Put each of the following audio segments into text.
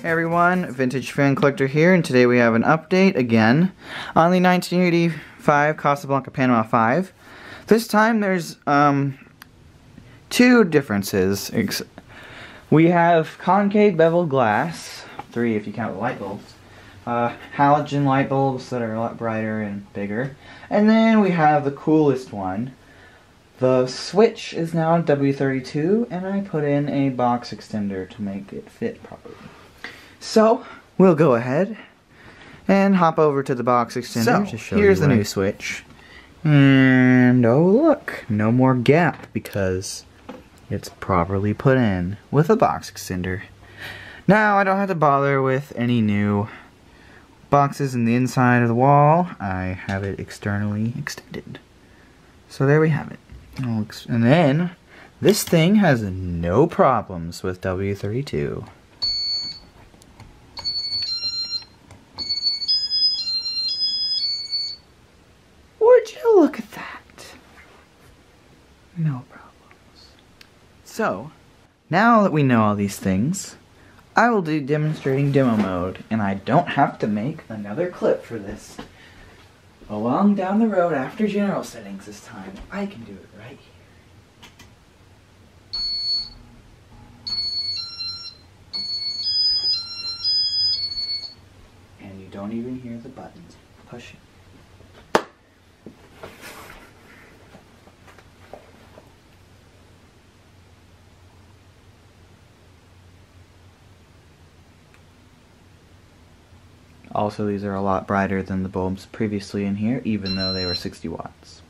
Hey everyone, Vintage Fan Collector here, and today we have an update again on the 1985 Casablanca Panama 5. This time there's two differences. We have concave beveled glass, 3 if you count the light bulbs, halogen light bulbs that are a lot brighter and bigger, and then we have the coolest one. The switch is now W32, and I put in a box extender to make it fit properly. So, we'll go ahead and hop over to the box extender to show you. Here's the new switch. And oh look, no more gap because it's properly put in with a box extender. Now I don't have to bother with any new boxes in the inside of the wall. I have it externally extended. So there we have it. And then, this thing has no problems with W32. Would you look at that? No problems. So, now that we know all these things, I will do demonstrating demo mode, and I don't have to make another clip for this. Along down the road after general settings this time, I can do it right here. And you don't even hear the buttons pushing. Also, these are a lot brighter than the bulbs previously in here, even though they were 60 watts.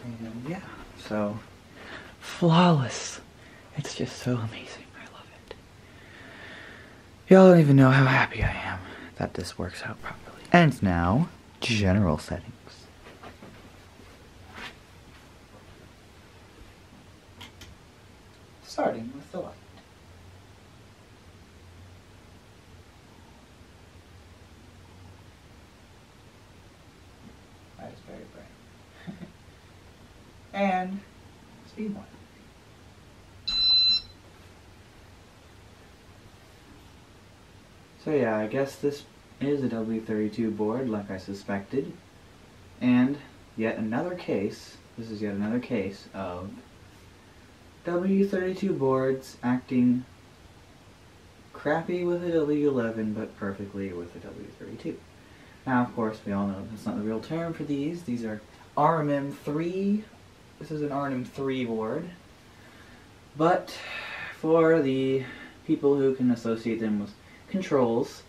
And yeah, so flawless. It's just so amazing. I love it. Y'all don't even know how happy I am that this works out properly. And now, general settings. Starting with the light. That is very bright. And speed 1. So yeah, I guess this is a W32 board like I suspected. And yet another case, this is yet another case of W32 boards acting crappy with a W11 but perfectly with a W32. Now of course we all know that's not the real term for these. These are RMM3. This is an RMM3 board, but for the people who can associate them with controls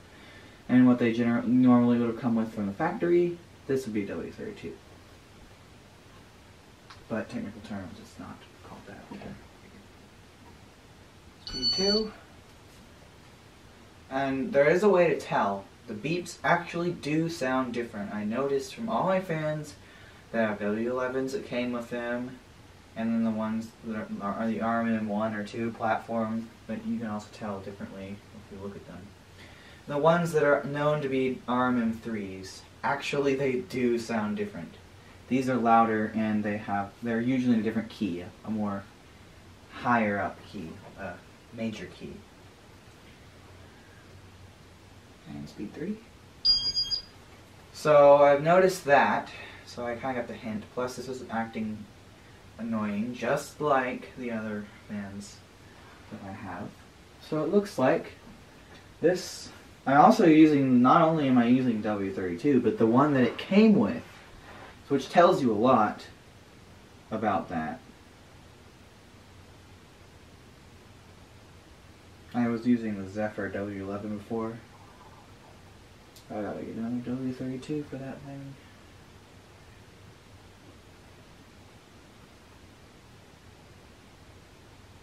and what they normally would have come with from the factory, this would be W32. But technical terms, it's not called that. Okay. Speed 2. And there is a way to tell. The beeps actually do sound different. I noticed from all my fans that have W11s that came with them, and then the ones that are the RMM 1 or 2 platform, but you can also tell differently if you look at them. The ones that are known to be RMM 3s, actually they do sound different. These are louder and they're usually in a different key, a more higher up key, a major key. And speed 3. So I've noticed that, so I kind of got the hint. Plus this is acting annoying, just like the other fans that I have. So it looks like this, I'm also using, not only am I using W32, but the one that it came with, which tells you a lot about that. I was using the Zephyr W11 before. I gotta get another W32 for that thing.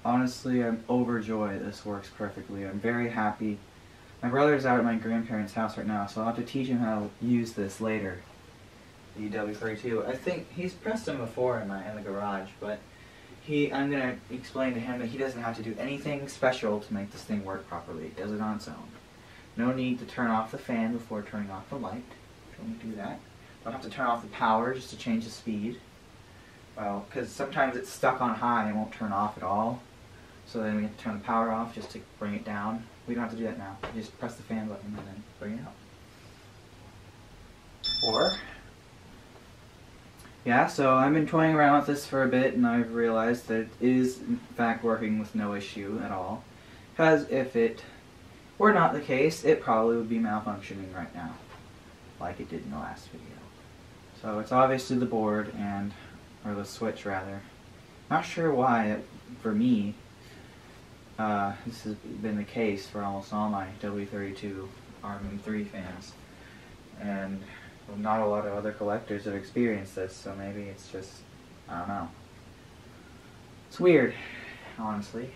Honestly, I'm overjoyed this works perfectly. I'm very happy. My brother's out at my grandparents' house right now, so I'll have to teach him how to use this later. The W32. I think he's pressed them before in the garage, but I'm gonna explain to him that he doesn't have to do anything special to make this thing work properly. It does it on its own. No need to turn off the fan before turning off the light. Don't do that. Don't have to turn off the power just to change the speed. Well, because sometimes it's stuck on high and it won't turn off at all. So then we have to turn the power off just to bring it down. We don't have to do that now. You just press the fan button and then bring it up. Or, yeah, so I've been toying around with this for a bit and I've realized that it is in fact working with no issue at all. Because if it were not the case, it probably would be malfunctioning right now, like it did in the last video. So it's obviously the board or the switch rather. Not sure why, for me, this has been the case for almost all my W32 RM3 fans. And not a lot of other collectors have experienced this, so maybe it's just, I don't know. It's weird, honestly.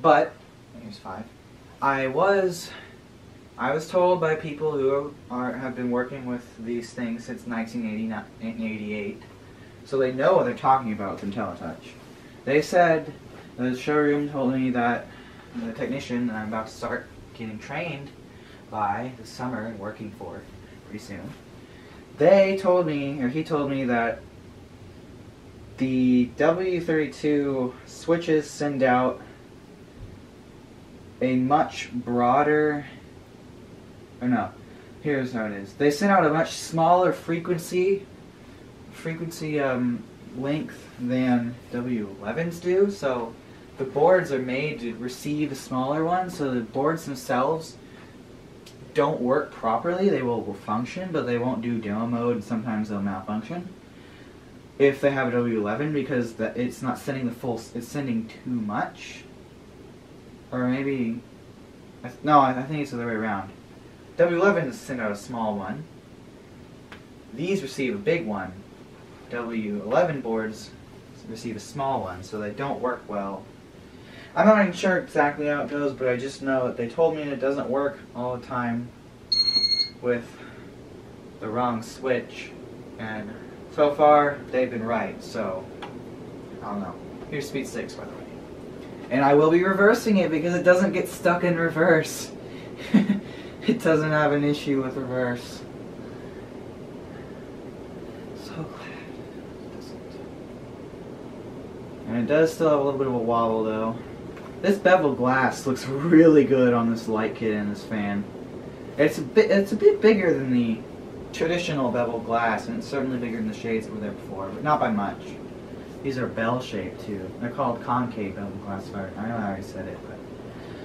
But, here's 5. I was told by people who have been working with these things since 1988, so they know what they're talking about with IntelliTouch. They said, the showroom told me that the technician that I'm about to start getting trained by this summer and working for pretty soon, he told me that the W32 switches send out a much broader, or no, here's how it is. They send out a much smaller frequency length than W11s do, so the boards are made to receive a smaller one, so the boards themselves don't work properly. They will function, but they won't do demo mode, and sometimes they'll malfunction if they have a W11 because it's not sending the full, it's sending too much. Or maybe, no, I think it's the other way around. W11s send out a small one. These receive a big one. W11 boards receive a small one, so they don't work well. I'm not even sure exactly how it goes, but I just know that they told me it doesn't work all the time with the wrong switch, and so far they've been right, so I don't know. Here's speed 6, by the way. And I will be reversing it because it doesn't get stuck in reverse. It doesn't have an issue with reverse. So glad it doesn't. And it does still have a little bit of a wobble though. This beveled glass looks really good on this light kit and this fan. It's a bit bigger than the traditional beveled glass, and it's certainly bigger than the shades that were there before, but not by much. These are bell-shaped too. They're called concave beveled glass. I know I already said it, but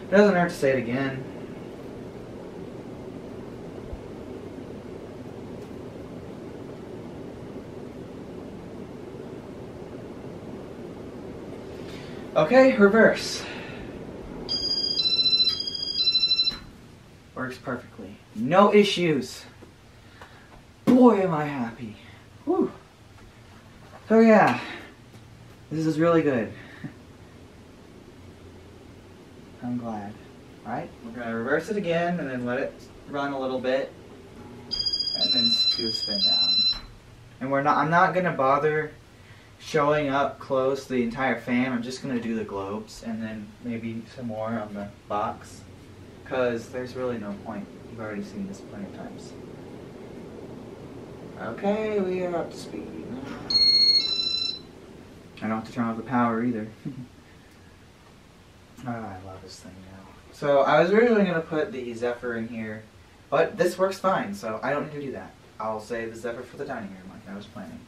it doesn't hurt to say it again. Okay, reverse. Works perfectly. No issues. Boy, am I happy. Whew. So yeah, this is really good. I'm glad. Alright, we're going to reverse it again and then let it run a little bit and then do a spin down. And I'm not going to bother showing up close the entire fan. I'm just going to do the globes and then maybe some more on the box, because there's really no point. You've already seen this plenty of times. Okay, we are up to speed. I don't have to turn off the power either. Oh, I love this thing now. So I was originally going to put the Zephyr in here, but this works fine, so I don't need to do that. I'll save the Zephyr for the dining room like I was planning.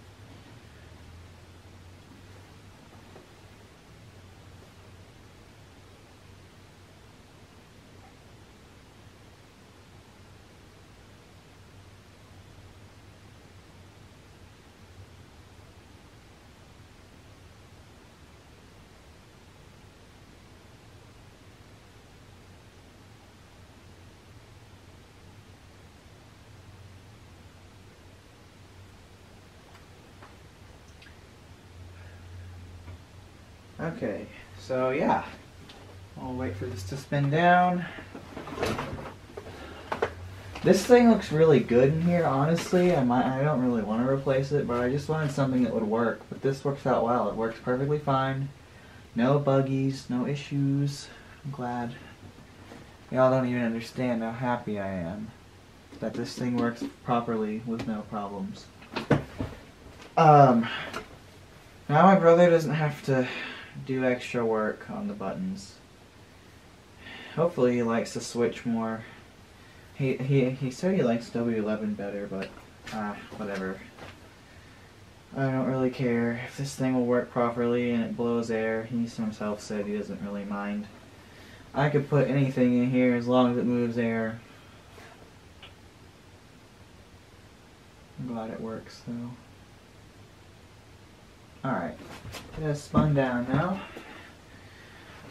Okay, so yeah, I'll wait for this to spin down. This thing looks really good in here, honestly. I don't really want to replace it, but I just wanted something that would work. But this works out well. It works perfectly fine. No buggies, no issues. I'm glad. Y'all don't even understand how happy I am that this thing works properly with no problems. Now my brother doesn't have to do extra work on the buttons. Hopefully he likes to switch more. He said he likes W11 better, but whatever. I don't really care if this thing will work properly and it blows air. He himself said he doesn't really mind. I could put anything in here as long as it moves air. I'm glad it works though. Alright, it has spun down now.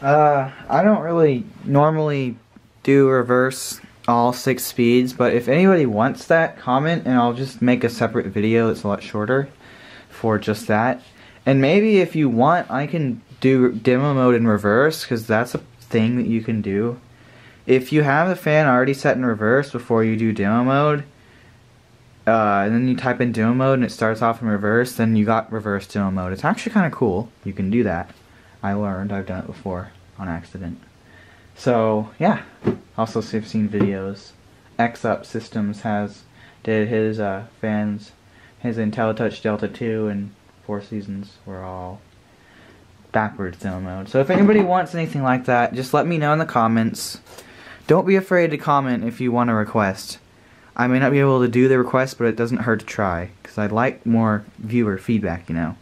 I don't really normally do reverse all 6 speeds, but if anybody wants that, comment and I'll just make a separate video that's a lot shorter for just that. And maybe if you want, I can do demo mode in reverse, because that's a thing that you can do. If you have the fan already set in reverse before you do demo mode, and then you type in demo mode and it starts off in reverse, then you got reverse demo mode. It's actually kind of cool. You can do that. I've done it before on accident. So yeah, also I've seen videos. X-Up Systems did his fans, his IntelliTouch Delta 2 and 4 Seasons were all backwards demo mode. So if anybody wants anything like that, just let me know in the comments. Don't be afraid to comment if you want a request. I may not be able to do the request, but it doesn't hurt to try, because I'd like more viewer feedback, you know.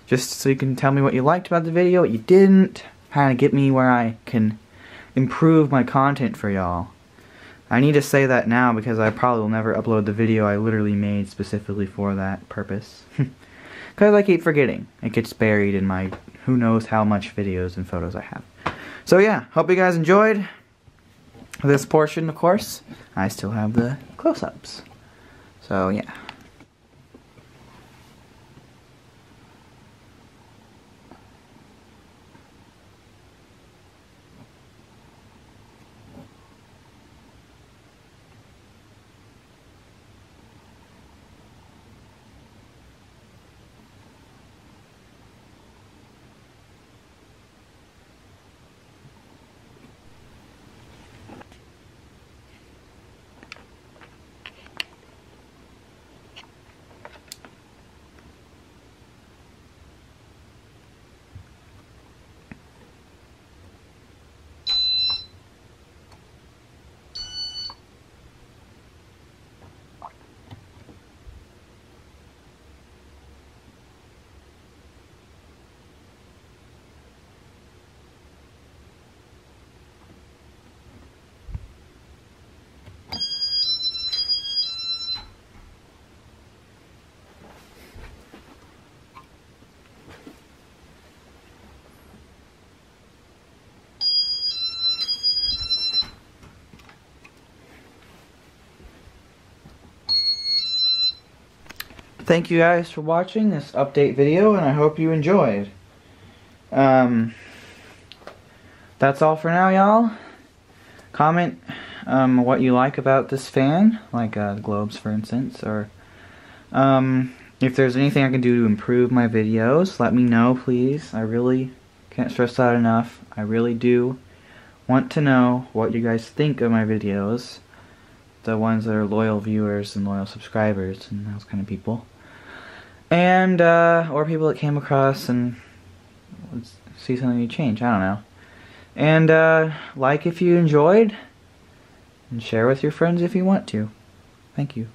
Just so you can tell me what you liked about the video, what you didn't, kind of get me where I can improve my content for y'all. I need to say that now because I probably will never upload the video I literally made specifically for that purpose. Because I keep forgetting. It gets buried in my who knows how much videos and photos I have. So yeah, hope you guys enjoyed this portion, of course. I still have the close-ups. So yeah. Thank you guys for watching this update video, and I hope you enjoyed. That's all for now, y'all. Comment what you like about this fan, like the globes for instance, or if there's anything I can do to improve my videos, let me know please. I really can't stress that enough. I really do want to know what you guys think of my videos. The ones that are loyal viewers and loyal subscribers and those kind of people. And, or people that came across and see something you change, I don't know. And like if you enjoyed, and share with your friends if you want to. Thank you.